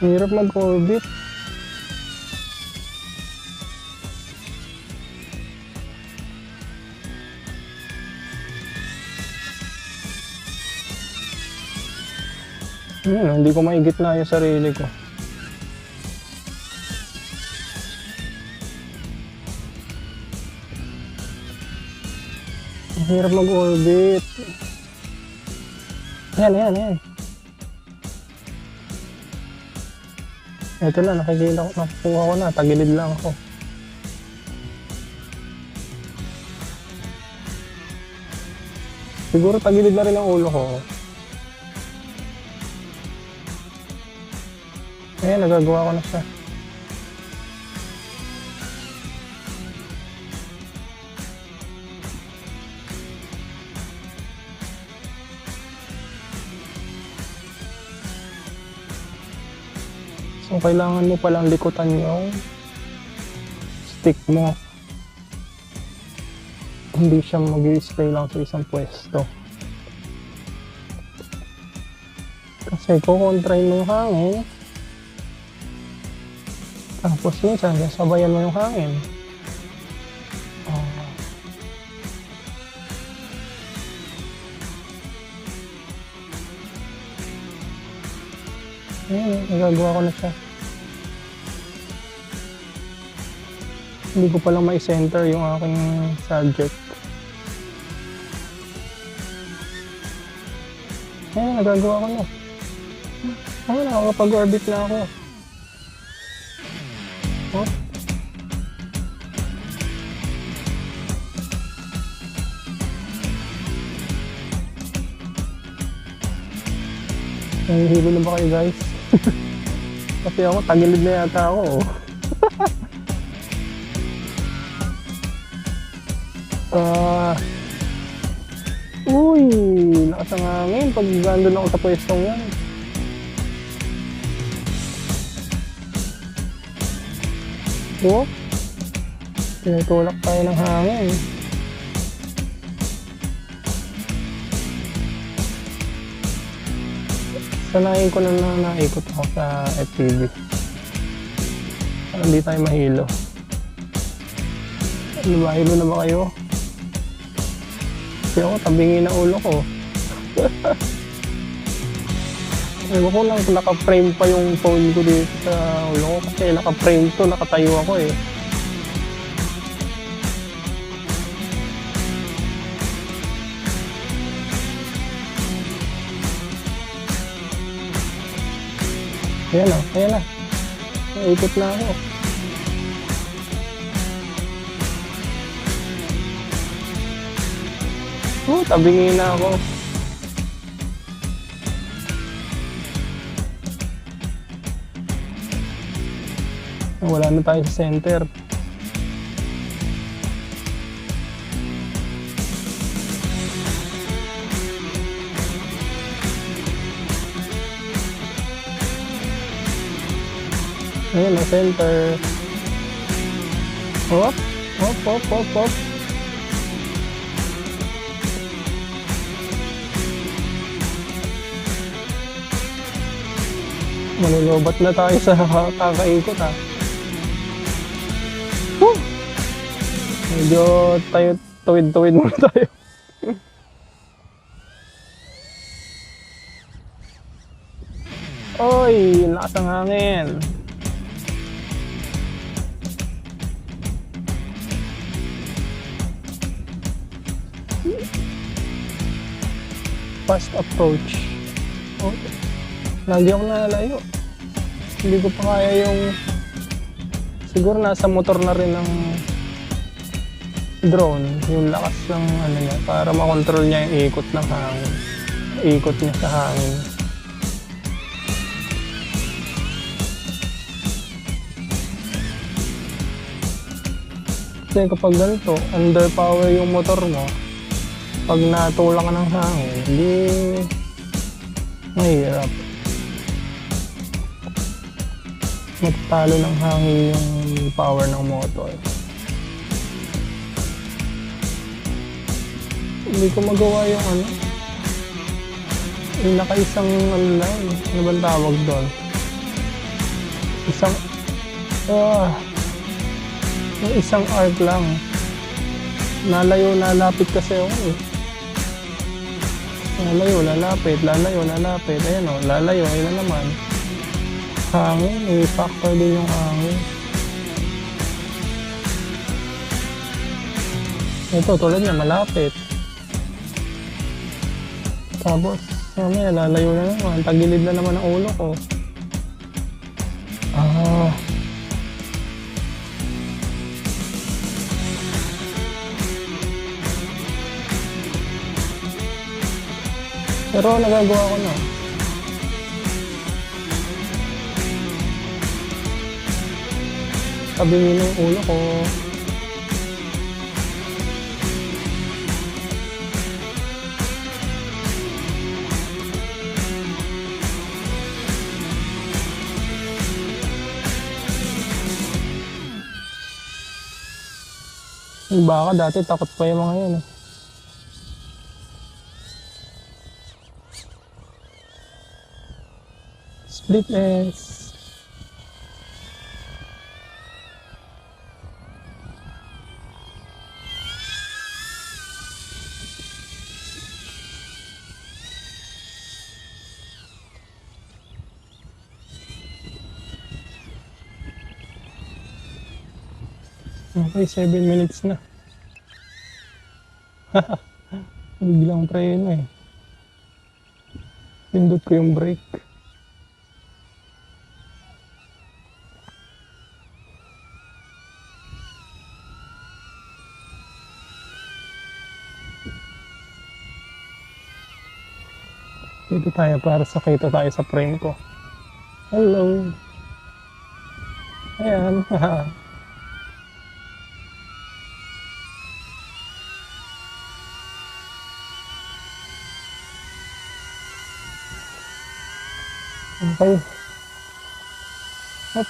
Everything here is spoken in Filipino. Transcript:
Hirap mag-orbit. Hindi ko maigitna yung sarili ko. Ang hirap mag-orbit. Ayan. Ito na, nakikita ko, nakuha ko na, tagilid lang ako. Siguro tagilid na rin ang ulo ko. Ayan, nagagawa ko na siya. So, kailangan mo palang likutan yung stick mo. Hindi siya mag-i-stay lang sa isang pwesto. Kasi kukontrain mo yung hangin. Tapos minsan, sabayan mo yung hangin. Ayan, nagagawa ko na siya. Hindi ko palang mai-center yung aking subject. Ayan, nagagawa ko na. Ayan, nakakapag-orbit na ako. Oh. Nahihilo na ba kayo, guys? Kasi ako, tagilid na yata ako. Uy, lakas ang hangin pag gandun ako sa pwestong yan. Oh, tinutulak tayo ng hangin. Sanayin ko na naikot ako sa FPV. Para hindi tayo mahilo. Ano ba? Hilo na ba kayo? Kasi ako, tabingin ang ulo ko. Ewan ko lang kung naka-frame pa yung phone ko dito sa ulo ko. Kasi naka-frame to, nakatayo ako eh. Ayan na. Naikot na ako. Tabingin na ako. Wala na tayo sa center. Ayan na, center. Hop. Manulobat na tayo sa kakaikot ha. Medyo tayo tuwid-tuwid muna tayo. Oy, lakas ang hangin. Fast approach. Okay. Lagi ako nalalayo. Hindi ko pa kaya yung... Siguro nasa motor na rin ng drone. Yung lakas ng ano niya. Para makontrol niya yung ikot ng hangin. Ikot niya sa hangin. Kasi kapag ganito, underpower yung motor mo. Pag natulak ka ng hangin, hindi mahirap. Magtalo ng hangin yung power ng motor. Hindi ko magawa yung ano. Yung nakaisang ano lang, ano bang tawag doon? Isang, ah, yung isang arc lang. Nalayo, nalapit kasi ako eh. Lalayo, lalapit, lalayo, lalapit. Ayan o, lalayo, ayun na naman. Hangin, may factor din yung hangin. Ito, tulad niya, malapit. Tapos, mamaya, lalayo na naman. Tagilid na naman ang ulo ko. Ah. Pero nagagawa ko na. Tabingin yung ulo ko. Yung baka dati takot pa yung mga yun eh. Split S. Okay, 7 minutes na. Biglang preno eh. Pindot ko yung brake. Dito tayo para sakita tayo sa frame ko. Hello. Ayan. Okay. At